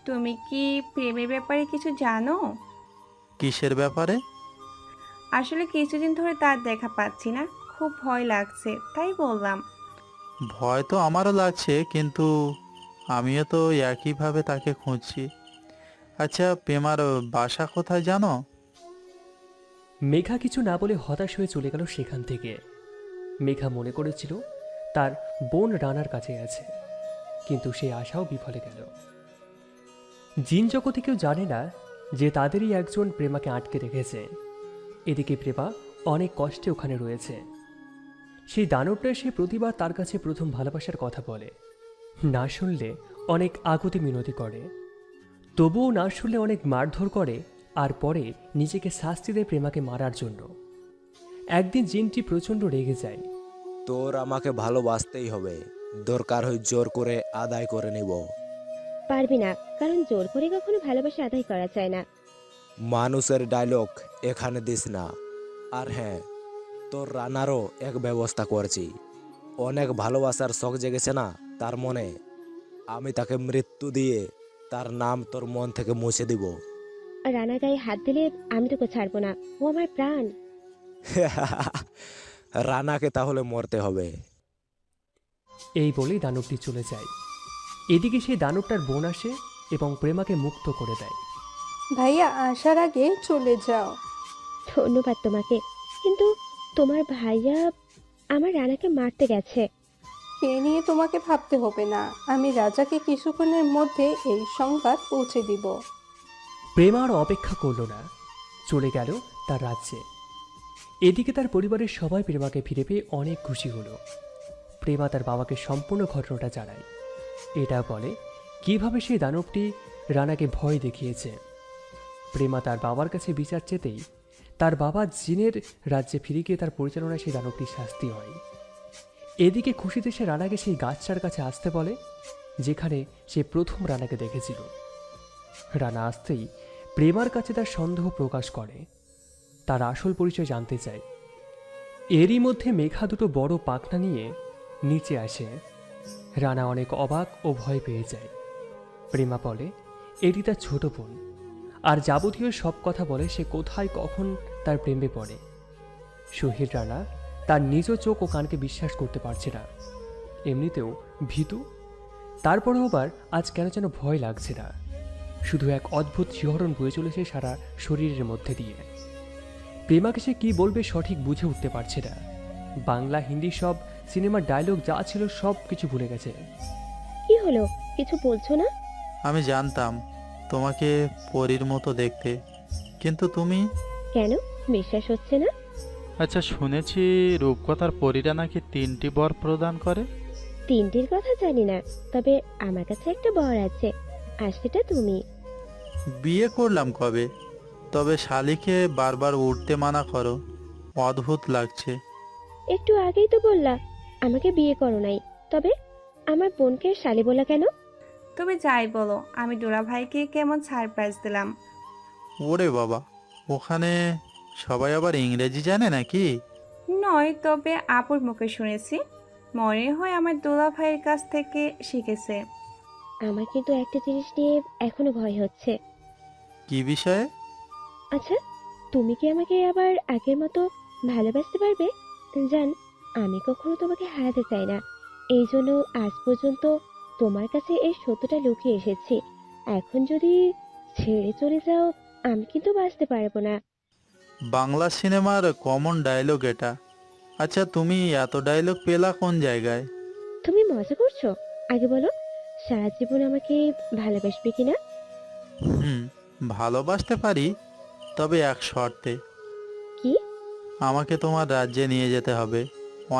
তুমি কি প্রেমের ব্যাপারে কিছু জানো? কিসের ব্যাপারে? আসলে কিছুদিন ধরে তার দেখা পাচ্ছি না, খুব ভয় লাগছে, তাই বললাম। ভয় তো আমারও লাগছে, কিন্তু আমিও তো একইভাবে তাকে খুঁজছি। আচ্ছা, প্রেমার বাসা কোথায় জানো? মেঘা কিছু না বলে হতাশ হয়ে চলে গেল সেখান থেকে। মেঘা মনে করেছিল তার বোন রানার কাছে আছে, কিন্তু সে আশাও বিফলে গেল। জিন জগতে কেউ জানে না যে তাদেরই একজন প্রেমাকে আটকে রেখেছে। এদিকে প্রেমা অনেক কষ্টে ওখানে রয়েছে। সেই দানবটা সে প্রতিবার তার কাছে প্রথম ভালোবাসার কথা বলে, না শুনলে অনেক আকুতি মিনতি করে, তবুও না শুনলে অনেক মারধর করে, আর পরে নিজেকে শাস্তি দেয় প্রেমাকে মারার জন্য। একদিন জিনটি প্রচণ্ড রেগে যায়। তোর আমাকে ভালোবাসতেই হবে, দরকার হয় জোর করে আদায় করে নিব। পারবি না, কারণ জোর করে কখনো ভালোবাসা আদায় করা যায় না। মানুষের ডায়লগ এখানে দিস না। আর হ্যাঁ, তোর রানারও এক ব্যবস্থা করছি। অনেক ভালোবাসার শখ জেগেছে না তার মনে, আমি তাকে মৃত্যু দিয়ে তার নাম তোর মন থেকে মুছে দিব। রানা গায়ে হাত দিলে আমি তোকে ছাড়বো না, ও আমার প্রাণ। রানাকে তাহলে মরতে হবে। এই বলেই দানবটি চলে যায়। এদিকে সেই দানবটার বোন আসে এবং প্রেমাকে মুক্ত করে দেয়। ভাইয়া আসার আগে চলে যাও। ধন্যবাদ তোমাকে, কিন্তু তোমার ভাইয়া আমার রানাকে মারতে গেছে। এ নিয়ে তোমাকে ভাবতে হবে না, আমি রাজাকে কিছুক্ষণের মধ্যে এই সংবাদ পৌঁছে দিব। প্রেমা আর অপেক্ষা করল না, চলে গেল তার রাজ্যে। এদিকে তার পরিবারের সবাই প্রেমাকে ফিরে পেয়ে অনেক খুশি হলো। প্রেমা তার বাবাকে সম্পূর্ণ ঘটনাটা জানায়। এটা বলে কিভাবে সেই দানবটি রানাকে ভয় দেখিয়েছে। প্রেমা তার বাবার কাছে বিচার চেতেই তার বাবা জিনের রাজ্যে ফিরে গিয়ে তার পরিচালনায় সেই দানবটির শাস্তি হয়। এদিকে খুশিতে সে রানাকে সেই গাছটার কাছে আসতে বলে যেখানে সে প্রথম রানাকে দেখেছিল। রানা আসতেই প্রেমার কাছে তার সন্দেহ প্রকাশ করে, তার আসল পরিচয় জানতে চায়। এরই মধ্যে মেঘা দুটো বড় পাখনা নিয়ে নিচে আসে। রানা অনেক অবাক ও ভয় পেয়ে যায়। প্রেমা বলে এটি তার ছোট বোন, আর যাবতীয় সব কথা বলে সে কোথায় কখন তার প্রেমে পড়ে। শহীদ রানা তার নিজ চোখ ও কানকে বিশ্বাস করতে পারছে না। এমনিতেও ভীতু, তারপরেও আবার আজ কেন যেন ভয় লাগছে না। শুধু এক অদ্ভুত শিহরণ বয়ে চলেছে সারা শরীরের মধ্যে দিয়ে। প্রেমাকে সে কী বলবে সঠিক বুঝে উঠতে পারছে না। বাংলা হিন্দি সব সিনেমার ডায়লগ যা ছিল সব কিছু ভুলে গেছে। কি হলো, কিছু বলছো না? আমি জানতাম তোমাকে পরীর মতো দেখতে, কিন্তু তুমি... কেন বিশ্বাস হচ্ছে না? আচ্ছা, শুনেছি রূপকথার পরীরা নাকি 3টি বর প্রদান করে। 3টির কথা জানি না, তবে আমার কাছে একটা বর আছে, আর সেটা তুমি। বিয়ে করলাম কবে? তবে শালিকে বারবার উঠতে মানা করো, অদ্ভুত লাগছে। একটু আগেই তো বললা আমাকে বিয়ে করো নাই, তবে আমার বোনকে শালি বলা কেন? তুমি যাই বলো, আমি ডোরা ভাইকে কেমন সারপ্রাইজ দিলাম। ওরে বাবা, ওখানে সবাই আবার ইংরেজি জানে নাকি? নয়, তবে আপুর মুখে শুনেছি। মনে হয় আমার দোলা ভাইয়ের কাছ থেকে শিখেছে। আমার কিন্তু একটা জিনিস নিয়ে এখনো ভয় হচ্ছে। কি বিষয়ে? আচ্ছা, তুমি কি আমাকে আবার আগের মতো ভালোবাসতে পারবে? জান, আমি কখনো তোমাকে হারাতে চাই না, এই জন্য আজ পর্যন্ত তোমার কাছে এই সত্যটা লুকিয়ে এসেছি। এখন যদি ছেড়ে চলে যাও, আমি কিন্তু বাঁচতে পারবো না। বাংলা সিনেমার কমন ডায়লগ এটা। আচ্ছা, তুমি এত ডায়লগ পেলা কোন জায়গায়? তুমি মজা করছো? আগে বলো, সারা জীবন আমাকে ভালোবাসবে কিনা? হুম, ভালোবাসতে পারি, তবে এক শর্তে। কি? আমাকে তোমার রাজ্যে নিয়ে যেতে হবে।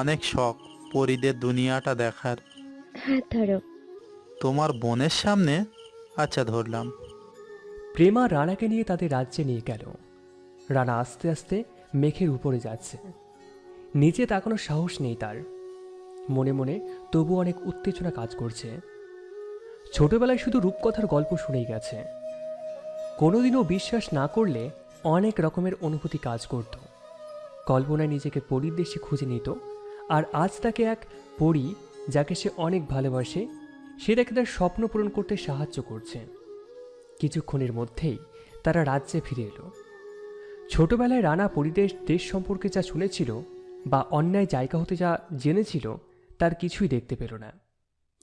অনেক শখ পরীদের দুনিয়াটা দেখার। হাত ধরো। তোমার বোনের সামনে? আচ্ছা, ধরলাম। প্রেমা রানাকে নিয়ে তাদের রাজ্যে নিয়ে গেল। রানা আস্তে আস্তে মেঘের উপরে যাচ্ছে। নিচে তাকানোর সাহস নেই তার। মনে মনে তবু অনেক উত্তেজনা কাজ করছে। ছোটবেলায় শুধু রূপকথার গল্প শুনেই গেছে। কোনোদিনও বিশ্বাস না করলে অনেক রকমের অনুভূতি কাজ করত। কল্পনায় নিজেকে পরীর দেশে খুঁজে নিত, আর আজ তাকে এক পরী যাকে সে অনেক ভালোবাসে, সে তাকে তার স্বপ্ন পূরণ করতে সাহায্য করছে। কিছুক্ষণের মধ্যেই তারা রাজ্যে ফিরে এলো। ছোটবেলায় রানা পরিদেশ দেশ সম্পর্কে যা শুনেছিল বা অন্যায় জায়গা হতে যা জেনেছিল তার কিছুই দেখতে পেল না।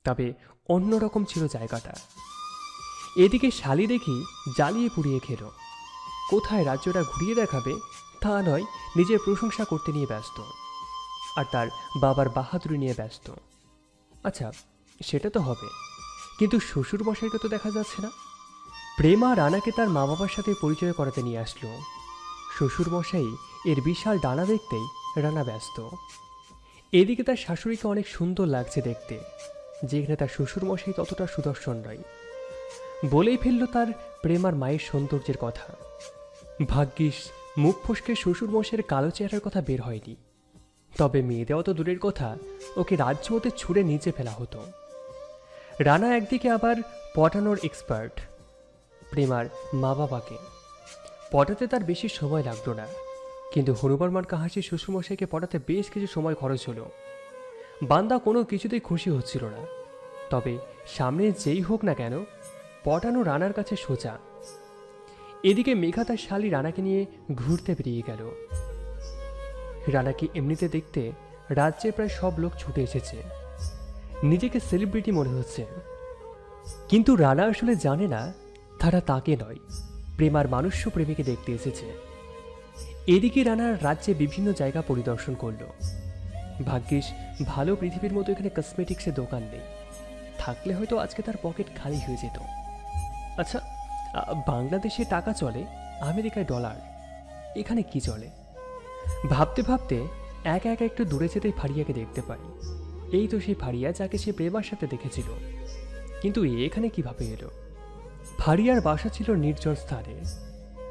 তবে অন্যরকম ছিল জায়গাটা। এদিকে শালি দেখি জ্বালিয়ে পুড়িয়ে খেল। কোথায় রাজ্যটা ঘুরিয়ে দেখাবে তা নয়, নিজের প্রশংসা করতে নিয়ে ব্যস্ত, আর তার বাবার বাহাদুরি নিয়ে ব্যস্ত। আচ্ছা, সেটা তো হবে, কিন্তু শ্বশুর মশাইকে তো দেখা যাচ্ছে না। প্রেমা রানাকে তার মা বাবার সাথে পরিচয় করাতে নিয়ে আসলো। শ্বশুর মশাই এর বিশাল ডানা দেখতেই রানা ব্যস্ত। এদিকে তার শাশুড়িকে অনেক সুন্দর লাগছে দেখতে, যেখানে তার শ্বশুর মশাই ততটা সুদর্শন নয়। বলেই ফেলল তার প্রেমার মায়ের সৌন্দর্যের কথা। ভাগ্যিস মুখ ফসকে শ্বশুর মশাইয়ের কালো চেহারার কথা বের হয়নি, তবে মেয়ে দেওয়া তো দূরের কথা, ওকে রাজ্য হতে ছুঁড়ে নিচে ফেলা হতো। রানা একদিকে আবার পটানোর এক্সপার্ট। প্রেমার মা বাবাকে পটাতে তার বেশি সময় লাগলো না, কিন্তু হনুবর্মার কাহাসি শ্বশুরমশাইকে পটাতে বেশ কিছু সময় খরচ হলো। বান্দা কোনো কিছুতেই খুশি হচ্ছিল না, তবে সামনে যেই হোক না কেন পটানো রানার কাছে সোজা। এদিকে মেঘা তার শালি রানাকে নিয়ে ঘুরতে বেরিয়ে গেল। রানাকে এমনিতে দেখতে রাজ্যে প্রায় সব লোক ছুটে এসেছে। নিজেকে সেলিব্রিটি মনে হচ্ছে, কিন্তু রানা আসলে জানে না তারা তাকে নয়, প্রেমার মানুষ্য প্রেমীকে দেখতে এসেছে। এদিকে রানার রাজ্যে বিভিন্ন জায়গা পরিদর্শন করলো। ভাগ্যিস ভালো পৃথিবীর মতো এখানে কসমেটিক্সের দোকান নেই, থাকলে হয়তো আজকে তার পকেট খালি হয়ে যেত। আচ্ছা, বাংলাদেশে টাকা চলে, আমেরিকায় ডলার, এখানে কি চলে? ভাবতে ভাবতে একা একা একটু দূরে যেতেই ফারিয়াকে দেখতে পাই। এই তো সেই ফারিয়া যাকে সে প্রেমার সাথে দেখেছিল, কিন্তু এখানে কিভাবে এলো? ফারিয়ার বাসা ছিল নির্জন স্থানে।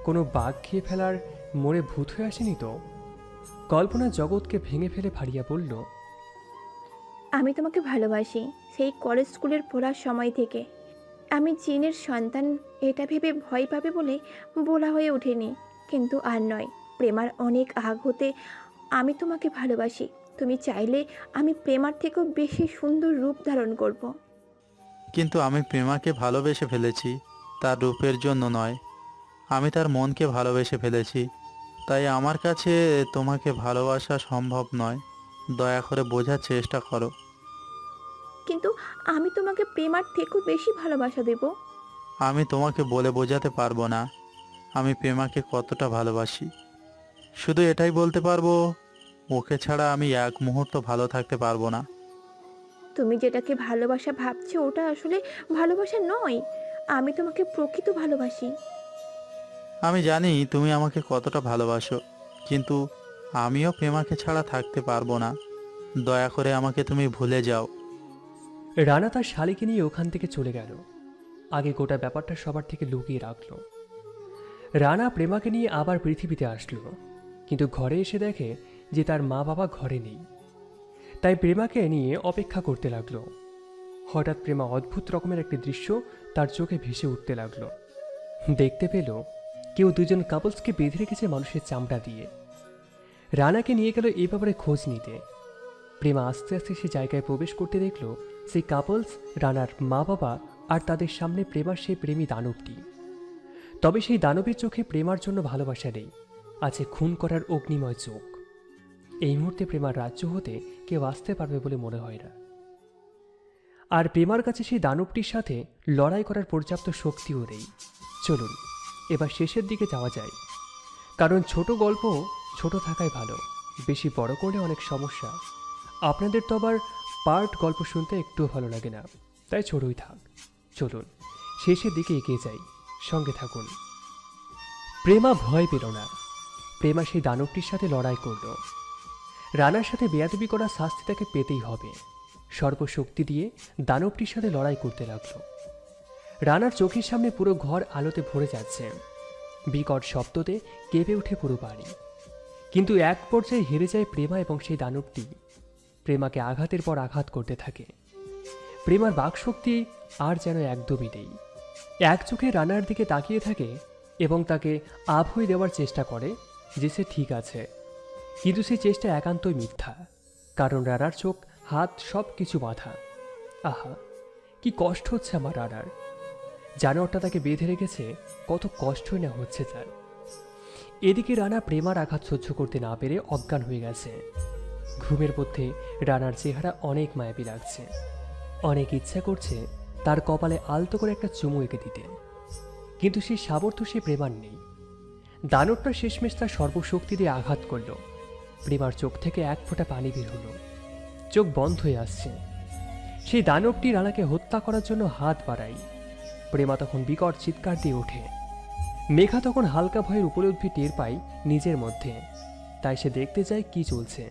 কোনো বাঘ খেয়ে ফেলার মোড়ে ভূত হয়ে আসেনি তো? কল্পনার জগৎকে ভেঙে ফেলে ফারিয়া বলল, আমি তোমাকে ভালোবাসি, সেই কলেজ স্কুলের পড়ার সময় থেকে। আমি জিনের সন্তান এটা ভেবে ভয় পাবে বলে বলা হয়ে ওঠেনি, কিন্তু আর নয়, প্রেমার অনেক আগ হতে আমি তোমাকে ভালোবাসি। তুমি চাইলে আমি প্রেমার থেকেও বেশি সুন্দর রূপ ধারণ করব। কিন্তু আমি প্রেমাকে ভালোবেসে ফেলেছি, তার রূপের জন্য নয়। আমি তার মনকে ভালোবেসে ফেলেছি। তাই আমার কাছে তোমাকে ভালোবাসা সম্ভব নয়। দয়া করে বোঝার চেষ্টা করো। কিন্তু আমি তোমাকে প্রেমার থেকেও বেশি ভালোবাসা দেব। আমি তোমাকে বলে বোঝাতে পারবো না আমি প্রেমাকে কতটা ভালোবাসি। শুধু এটাই বলতে পারবো, ওকে ছাড়া আমি এক মুহূর্ত ভালো থাকতে পারবো না। তুমি যেটাকে ভালোবাসা ভাবছো ওটা আসলে ভালোবাসা নয়। আমি তোমাকে প্রকৃত ভালোবাসি। আমি জানি তুমি আমাকে কতটা ভালোবাসো, কিন্তু আমিও প্রেমাকে ছাড়া থাকতে পারবো না। দয়া করে আমাকে তুমি ভুলে যাও। রানা তার শালিকে নিয়ে ওখান থেকে চলে গেল। আগে গোটা ব্যাপারটা সবার থেকে লুকিয়ে রাখলো। রানা প্রেমাকে নিয়ে আবার পৃথিবীতে আসলো, কিন্তু ঘরে এসে দেখে যে তার মা বাবা ঘরে নেই। তাই প্রেমাকে নিয়ে অপেক্ষা করতে লাগলো। হঠাৎ প্রেমা অদ্ভুত রকমের একটি দৃশ্য তার চোখে ভেসে উঠতে লাগলো। দেখতে পেল কেউ দুজন কাপলসকে বেঁধে রেখেছে মানুষের চামড়া দিয়ে। রানাকে নিয়ে গেল এই ব্যাপারে খোঁজ নিতে। প্রেমা আস্তে আস্তে সে জায়গায় প্রবেশ করতে দেখল সেই কাপলস রানার মা বাবা, আর তাদের সামনে প্রেমার সেই প্রেমী দানবটি। তবে সেই দানবের চোখে প্রেমার জন্য ভালোবাসা নেই, আছে খুন করার অগ্নিময় চোখ। এই মুহূর্তে প্রেমার রাজ্য হতে কেউ আসতে পারবে বলে মনে হয় না। আর প্রেমার কাছে সেই দানবটির সাথে লড়াই করার পর্যাপ্ত শক্তিও নেই। চলুন এবার শেষের দিকে যাওয়া যায়, কারণ ছোট গল্প ছোট থাকাই ভালো, বেশি বড় করলে অনেক সমস্যা। আপনাদের তো আবার পার্ট গল্প শুনতে একটুও ভালো লাগে না, তাই ছোটই থাক। চলুন শেষের দিকে এগিয়ে যাই, সঙ্গে থাকুন। প্রেমা ভয় পেল না। প্রেমা সেই দানবটির সাথে লড়াই করল। রানার সাথে বেয়াদবি করা শাস্তি তাকে পেতেই হবে। সর্বশক্তি দিয়ে দানবটির সাথে লড়াই করতে লাগলো। রানার চোখের সামনে পুরো ঘর আলোতে ভরে যাচ্ছে। বিকট শব্দতে কেঁপে উঠে পুরো বাড়ি। কিন্তু এক পর্যায়ে হেরে যায় প্রেমা এবং সেই দানবটি। প্রেমাকে আঘাতের পর আঘাত করতে থাকে। প্রেমার বাকশক্তি আর যেন একদমই নেই। এক চোখে রানার দিকে তাকিয়ে থাকে এবং তাকে আভয় দেওয়ার চেষ্টা করে যে সে ঠিক আছে, কিন্তু সেই চেষ্টা একান্তই মিথ্যা, কারণ রানার চোখ হাত সব কিছু বাঁধা। আহা, কি কষ্ট হচ্ছে আমার রানার। জানোয়ারটা তাকে বেঁধে রেখেছে, কত কষ্টই না হচ্ছে তার। এদিকে রানা প্রেমার আঘাত সহ্য করতে না পেরে অজ্ঞান হয়ে গেছে। ঘুমের মধ্যে রানার চেহারা অনেক মায়াবী লাগছে। অনেক ইচ্ছা করছে তার কপালে আলতো করে একটা চুমু এঁকে দিতে, কিন্তু সেই সামর্থ্য সে প্রেমার নেই। দানবটা শেষমেশ তার সর্বশক্তি দিয়ে আঘাত করল। প্রেমার চোখ থেকে এক ফোঁটা পানি বের হলো, চোখ বন্ধ হয়ে আসছে। সেই দানবটি রানাকে হত্যা করার জন্য হাত বাড়ায়। প্রেমা তখন বিকট চিৎকার দিয়ে ওঠে। মেঘা তখন হালকা ভয়ের উপলব্ধি টের পায় নিজের মধ্যে, তাই সে দেখতে যায় কি চলছে।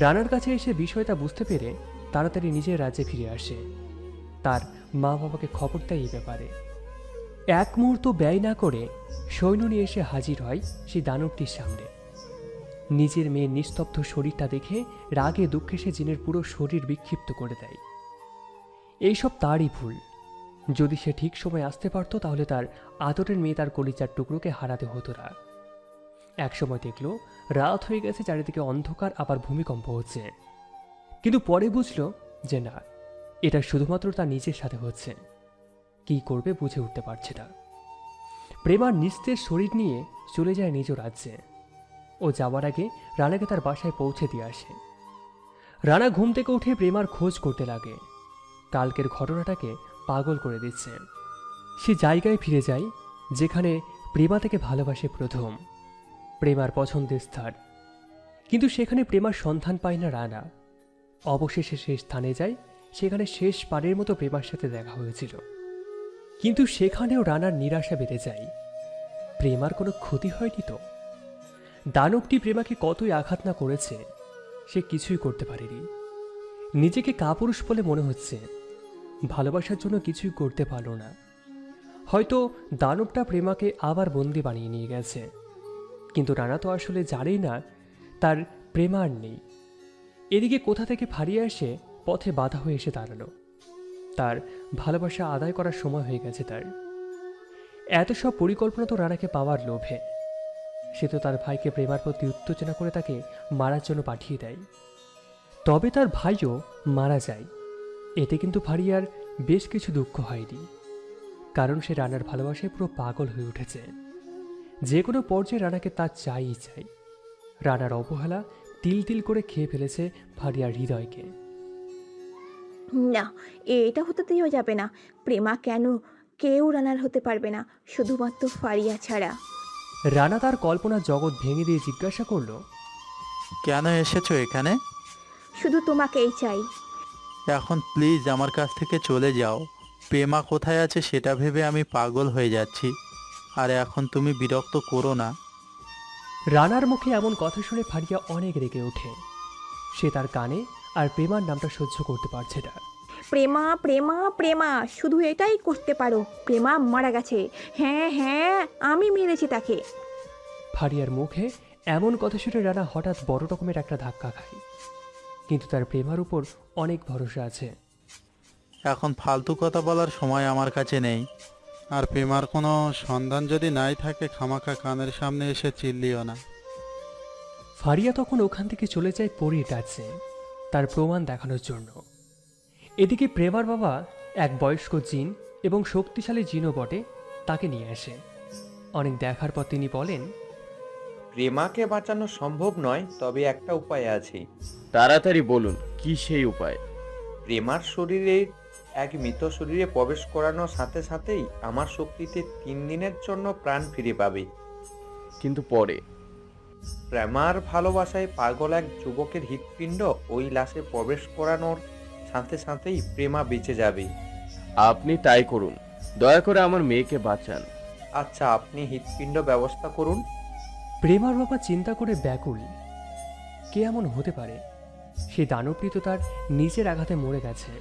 রানার কাছে এসে বিষয়টা বুঝতে পেরে তাড়াতাড়ি নিজের রাজ্যে ফিরে আসে। তার মা বাবাকে খবর দেয় এই ব্যাপারে। এক মুহূর্ত ব্যয় না করে সৈন্য নিয়ে এসে হাজির হয় সেই দানবটির সামনে। নিজের মেয়ের নিস্তব্ধ শরীরটা দেখে রাগে দুঃখে সে জিনের পুরো শরীর বিক্ষিপ্ত করে দেয়। এইসব তারই ভুল। যদি সে ঠিক সময় আসতে পারত তাহলে তার আদরের মেয়ে তার কলিজার টুকরোকে হারাতে হতো না। একসময় দেখল রাত হয়ে গেছে, চারিদিকে অন্ধকার, আবার ভূমিকম্প হচ্ছে। কিন্তু পরে বুঝল যে না, এটা শুধুমাত্র তার নিজের সাথে হচ্ছে। কি করবে বুঝে উঠতে পারছে না। প্রেমার নিস্তেজ শরীর নিয়ে চলে যায় নিজ রাজ্যে। ও যাওয়ার আগে রানাকে তার বাসায় পৌঁছে দিয়ে আসে। রানা ঘুম থেকে উঠে প্রেমার খোঁজ করতে লাগে। কালকের ঘটনাটাকে পাগল করে দিচ্ছে। সে জায়গায় ফিরে যায় যেখানে প্রেমা থেকে ভালোবাসে প্রথম, প্রেমার পছন্দের স্থান। কিন্তু সেখানে প্রেমার সন্ধান পায় না রানা। অবশেষে সে স্থানে যায় সেখানে শেষ পারের মতো প্রেমার সাথে দেখা হয়েছিল। কিন্তু সেখানেও রানার নিরাশা বেড়ে যায়। প্রেমার কোনো ক্ষতি হয়নি তো? দানবটি প্রেমাকে কতই আঘাত না করেছে, সে কিছুই করতে পারেনি। নিজেকে কাপুরুষ বলে মনে হচ্ছে, ভালোবাসার জন্য কিছুই করতে পারল না। হয়তো দানবটা প্রেমাকে আবার বন্দি বানিয়ে নিয়ে গেছে, কিন্তু রানা তো আসলে জানেই না তার প্রেমা আর নেই। এদিকে কোথা থেকে ফারিয়ে এসে পথে বাধা হয়ে এসে দাঁড়ালো। তার ভালোবাসা আদায় করার সময় হয়ে গেছে তার। এত সব পরিকল্পনা তো রানাকে পাওয়ার লোভে। সে তো তার ভাইকে প্রেমার প্রতি উত্তেজনা করে তাকে মারার জন্য পাঠিয়ে দেয়। তবে তার ভাইও মারা যায়। এতে কিন্তু ফারিয়ার বেশ কিছু দুঃখ হয়নি, কারণ সে রানার ভালোবাসায় পুরো পাগল হয়ে উঠেছে। যে কোনো পর্যায়ে রানাকে তা চাই চাই। রানার অবহেলা তিল তিল করে খেয়ে ফেলেছে ফারিয়ার হৃদয়কে। না, এটা হতেও যাবে না। প্রেমা কেন? কেউ রানার হতে পারবে না, শুধুমাত্র ফারিয়া ছাড়া। রানা তার কল্পনার জগৎ ভেঙে দিয়ে জিজ্ঞাসা করলো, কেন এসেছো এখানে? শুধু তোমাকেই চাই। এখন প্লিজ আমার কাছ থেকে চলে যাও। প্রেমা কোথায় আছে সেটা ভেবে আমি পাগল হয়ে যাচ্ছি। আর এখন তুমি বিরক্ত করো না। রানার মুখে এমন কথা শুনে ফারিয়া অনেক রেগে ওঠে। সে তার কানে আর প্রেমার নামটা সহ্য করতে পারছে না। প্রেমা প্রেমা প্রেমা, শুধু এটাই করতে পারো। প্রেমা মারা গেছে। হ্যাঁ হ্যাঁ, আমি মেরেছি তাকে। ফারিয়ার মুখে এমন কথা শুনে রানা হঠাৎ বড় রকমের একটা ধাক্কা খায়। কিন্তু তার প্রেমার উপর অনেক ভরসা আছে। এখন ফালতু কথা বলার সময় আমার কাছে নেই। আর প্রেমার কোনো সন্ধান যদি নাই থাকে খামাখা কানের সামনে এসে চিল্লিও না। ফারিয়া তখন ওখান থেকে চলে যায় পরীর কাছে তার প্রমাণ দেখানোর জন্য। এদিকে প্রেমার বাবা, এক বয়স্ক জিন এবং শক্তিশালী জিনও বটে, তাকে নিয়ে আসে। অনেক দেখার পর তিনি বলেন, প্রেমাকে বাঁচানো সম্ভব নয়, তবে একটা উপায় আছে। তাড়াতাড়ি বলুন, কি সেই উপায়? প্রেমার শরীরে এক মৃত শরীরে প্রবেশ করানোর সাথে সাথেই আমার শক্তিতে 3 দিনের জন্য প্রাণ ফিরে পাবে। কিন্তু পরে? প্রেমার ভালোবাসায় পাগল এক যুবকের হৃৎপিণ্ড ওই লাশে প্রবেশ করানোর সাথে সাথেই প্রেমা বেঁচে যাবে। আপনি তাই করুন, দয়া করে আমার মেয়েকে বাঁচান। আচ্ছা, আপনি হৃৎপিণ্ড ব্যবস্থা করুন। প্রেমার বাবা চিন্তা করে ব্যাকুল। কে এমন হতে পারে? সেই দানবটি তো তার নিজের আঘাতে মরে গেছে।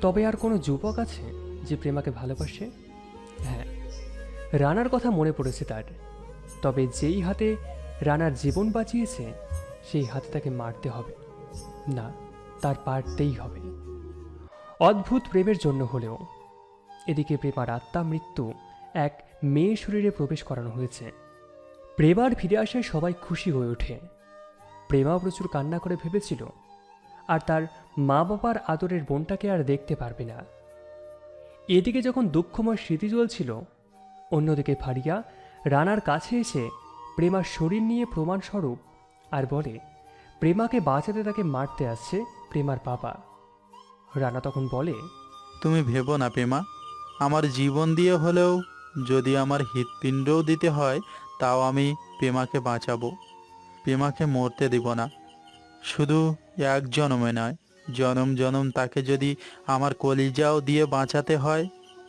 তবে আর কোনো যুবক আছে যে প্রেমাকে ভালোবাসে? হ্যাঁ, রানার কথা মনে পড়েছে তার। তবে যেই হাতে রানার জীবন বাঁচিয়েছে সেই হাতে তাকে মারতে হবে না, তার পারতেই হবে। অদ্ভুত প্রেমের জন্য হলেও। এদিকে প্রেমার আত্মা মৃত্যু এক মেয়ের শরীরে প্রবেশ করানো হয়েছে। প্রেমার ফিরে আসায় সবাই খুশি হয়ে ওঠে। প্রেমা প্রচুর কান্না করে ভেবেছিল আর তার মা বাবার আদরের বোনটাকে আর দেখতে পারবে না। এদিকে যখন দুঃখময় স্মৃতি চলছিল, অন্যদিকে ফারিয়া রানার কাছে এসে প্রেমার শরীর নিয়ে প্রমাণস্বরূপ আর বলে প্রেমাকে বাঁচাতে তাকে মারতে আসছে প্রেমার বাবা। রানা তখন বলে, তুমি ভেবো না প্রেমা, আমার জীবন দিয়ে হলেও যদি আমার হৃৎপিণ্ডও দিতে হয় তাও আমি প্রেমাকে বাঁচাবো। প্রেমাকে মরতে দিব না। শুধু এক জনমে নয়, জনম জনম তাকে যদি আমার কলিজাও দিয়ে বাঁচাতে হয়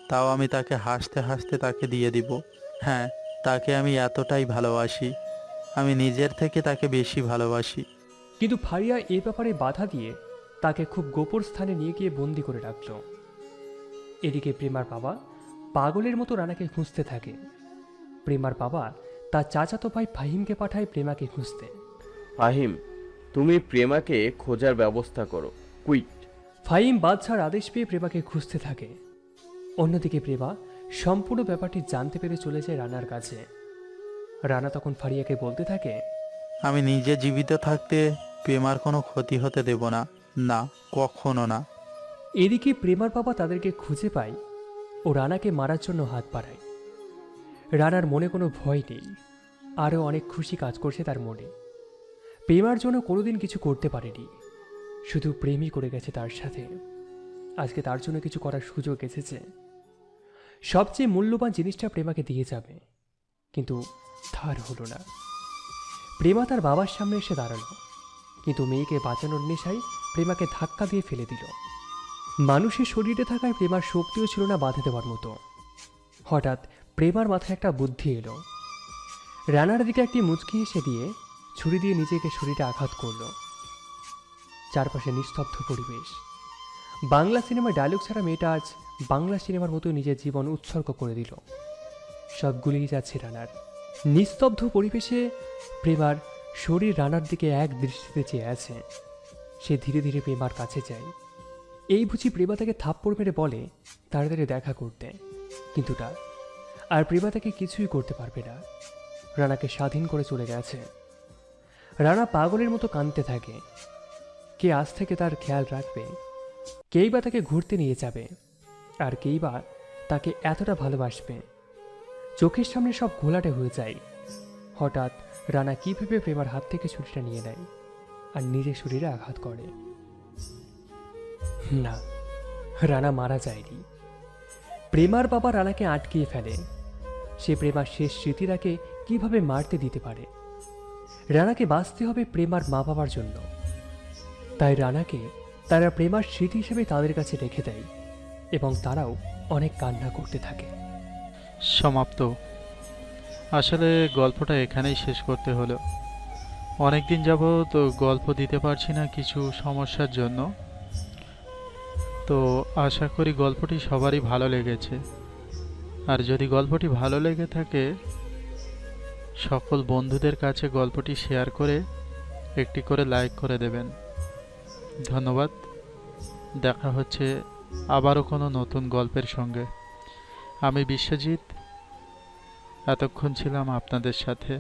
তাও আমি তাকে হাসতে হাসতে তাকে দিয়ে দিব। হ্যাঁ, তাকে আমি এতটাই ভালোবাসি, আমি নিজের থেকে তাকে বেশি ভালোবাসি। কিন্তু ফারিয়া এ ব্যাপারে বাধা দিয়ে তাকে খুব গোপন স্থানে নিয়ে গিয়ে বন্দি করে রাখল। এদিকে প্রেমার বাবা পাগলের মতো রানাকে খুঁজতে থাকে। প্রেমার বাবা তার চাচাতো ভাই ফাহিমকে পাঠায় প্রেমাকে খুঁজতে। ফাহিম, তুমি প্রেমাকে খোঁজার ব্যবস্থা করো, কুইট। ফাহিম বাদশার আদেশ পেয়ে প্রেমাকে খুঁজতে থাকে। অন্যদিকে প্রেমা সম্পূর্ণ ব্যাপারটি জানতে পেরে চলে যায় রানার কাছে। রানা তখন ফারিয়াকে বলতে থাকে, আমি নিজে জীবিত থাকতে প্রেমার কোনো ক্ষতি হতে দেব না, না কখনো না। এদিকে প্রেমার বাবা তাদেরকে খুঁজে পায় ও রানাকে মারার জন্য হাত বাড়ায়। রানার মনে কোনো ভয় নেই, আরও অনেক খুশি কাজ করছে তার মনে। প্রেমার জন্য কোনোদিন কিছু করতে পারেনি, শুধু প্রেমই করে গেছে তার সাথে। আজকে তার জন্য কিছু করার সুযোগ এসেছে। সবচেয়ে মূল্যবান জিনিসটা প্রেমাকে দিয়ে যাবে, কিন্তু তার হলো না। প্রেমা তার বাবার সামনে এসে দাঁড়ালো, কিন্তু মেয়েকে বাঁচানোর নেশায় প্রেমাকে ধাক্কা দিয়ে ফেলে দিল। মানুষের শরীরে থাকায় প্রেমার শক্তিও ছিল না বাঁধে দেওয়ার মতো। হঠাৎ প্রেমার মাথায় একটা বুদ্ধি এলো। রানার দিকে একটি মুচকি হেসে দিয়ে ছুরি দিয়ে নিজেকে শরীরে আঘাত করল। চারপাশে নিস্তব্ধ পরিবেশ। বাংলা সিনেমার ডায়লগ ছাড়া মেয়েটা আজ বাংলা সিনেমার মতো নিজের জীবন উৎসর্গ করে দিল। সব গুলিয়ে যাচ্ছে রানার। নিস্তব্ধ পরিবেশে প্রেমার শরীর রানার দিকে এক দৃষ্টিতে চেয়ে আছে। সে ধীরে ধীরে প্রেমার কাছে যায়। এই বুঝি প্রেমা তাকে থাপ্পড় মেরে বলে তাড়াতাড়ি দেখা করতে, কিন্তু তা আর প্রেমা তাকে কিছুই করতে পারবে না। রানাকে স্বাধীন করে চলে গেছে। রানা পাগলের মতো কাঁদতে থাকে। কে আজ থেকে তার খেয়াল রাখবে? কেই বা তাকে ঘুরতে নিয়ে যাবে, আর কেই বা তাকে এতটা ভালোবাসবে? চোখের সামনে সব ঘোলাটে হয়ে যায়। হঠাৎ রানা কী ভেবে প্রেমার হাত থেকে ছুরিটা নিয়ে নেয় আর নিজের শরীরে আঘাত করে। না, রানা মারা যায়নি। প্রেমার বাবা রানাকে আটকিয়ে ফেলে। সে প্রেমার শেষ স্মৃতিটাকে কিভাবে মারতে দিতে পারে? রানাকে বাঁচতে হবে প্রেমার মা বাবার জন্য। তাই রানাকে তারা প্রেমার স্মৃতি হিসেবে তাদের কাছে রেখে দেয় এবং তারাও অনেক কান্না করতে থাকে। সমাপ্ত। আসলে গল্পটা এখানেই শেষ করতে হলো। অনেক দিন যাবত গল্প দিতে পারছি না কিছু সমস্যার জন্য। তো আশা করি গল্পটি সবারই ভালো লেগেছে। আর যদি গল্পটি ভালো লেগে থাকে, সকল বন্ধুদের কাছে গল্পটি শেয়ার করে একটি করে লাইক করে দেবেন। ধন্যবাদ। দেখা হচ্ছে আবারও কোনো নতুন গল্পের সঙ্গে। আমি বিশ্বজিৎ, এতক্ষণ ছিলাম আপনাদের সাথে।